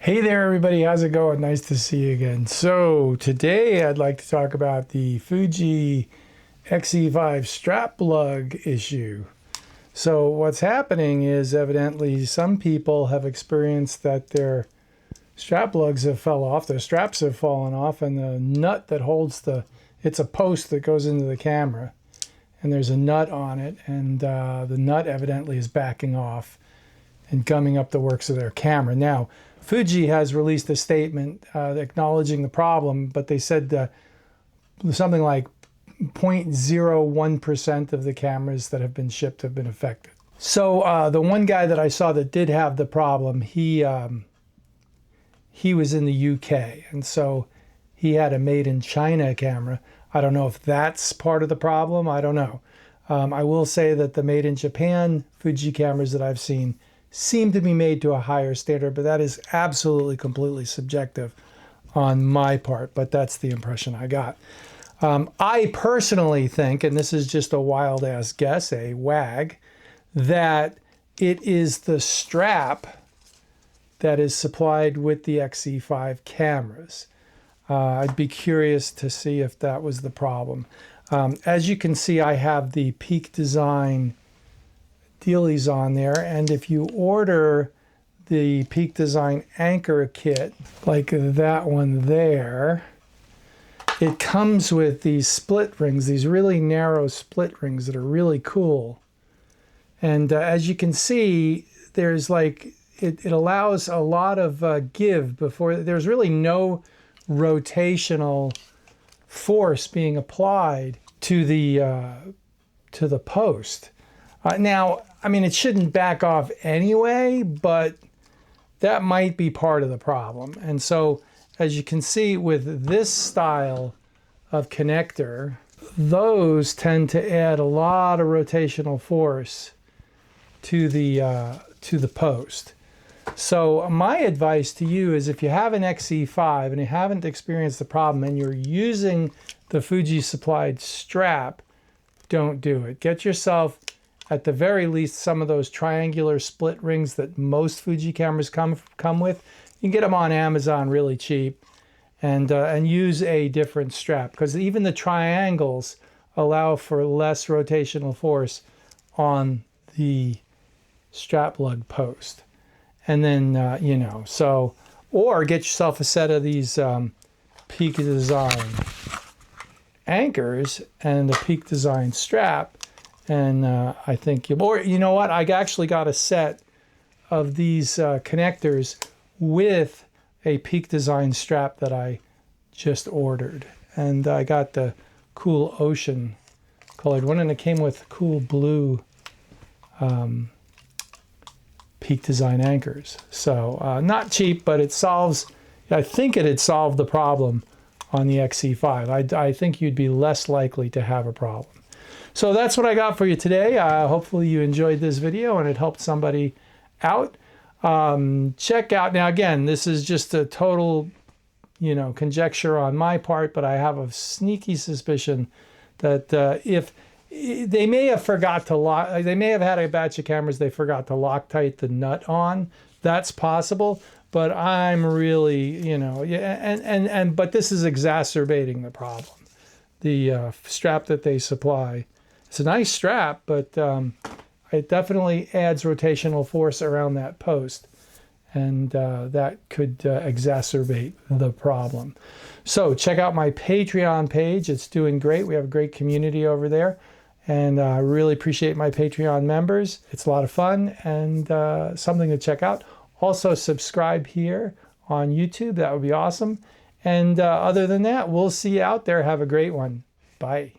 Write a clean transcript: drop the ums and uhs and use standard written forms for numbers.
Hey there everybody, how's it going? Nice to see you again. So today I'd like to talk about the Fuji X-E5 strap lug issue. So what's happening is evidently some people have experienced that their strap lugs have fell off, their straps have fallen off, and the nut that holds it's a post that goes into the camera, and there's a nut on it, and the nut evidently is backing off and gumming up the works of their camera. Now, Fuji has released a statement acknowledging the problem, but they said something like 0.01% of the cameras that have been shipped have been affected. So the one guy that I saw that did have the problem, he was in the UK, and so he had a made in China camera. I don't know if that's part of the problem. I don't know. I will say that the made in Japan Fuji cameras that I've seen seem to be made to a higher standard, but that is absolutely completely subjective on my part, but that's the impression I got. I personally think, and this is just a wild ass guess, a wag, that it is the strap that is supplied with the X-E5 cameras. I'd be curious to see if that was the problem. As you can see, I have the Peak Design dealies on there, and if you order the Peak Design anchor kit like that one there, it comes with these split rings, these really narrow split rings that are really cool. And as you can see, there's like it allows a lot of give before there's really no rotational force being applied to the post. Now, I mean, it shouldn't back off anyway, but that might be part of the problem. And so, as you can see with this style of connector, those tend to add a lot of rotational force to the post. So my advice to you is, if you have an X-E5 and you haven't experienced the problem and you're using the Fuji supplied strap, don't do it. Get yourself, at the very least, some of those triangular split rings that most Fuji cameras come with. You can get them on Amazon really cheap, and use a different strap, because even the triangles allow for less rotational force on the strap lug post. And then, or get yourself a set of these Peak Design anchors and a Peak Design strap. And I think, or you know what, I actually got a set of these connectors with a Peak Design strap that I just ordered. And I got the cool ocean colored one, and it came with cool blue Peak Design anchors. So not cheap, but it solves, I think it had solved the problem on the X-E5. I think you'd be less likely to have a problem. So that's what I got for you today. Hopefully you enjoyed this video and it helped somebody out. Check out, now again, this is just a total, conjecture on my part, but I have a sneaky suspicion that if they may have forgot to lock, they may have had a batch of cameras they forgot to Loctite the nut on. That's possible, but I'm really, but this is exacerbating the problem. The strap that they supply, it's a nice strap, but it definitely adds rotational force around that post, and that could exacerbate the problem. So check out my Patreon page. It's doing great. We have a great community over there, and I really appreciate my Patreon members. It's a lot of fun and something to check out. Also subscribe here on YouTube. That would be awesome. And other than that, we'll see you out there. Have a great one. Bye.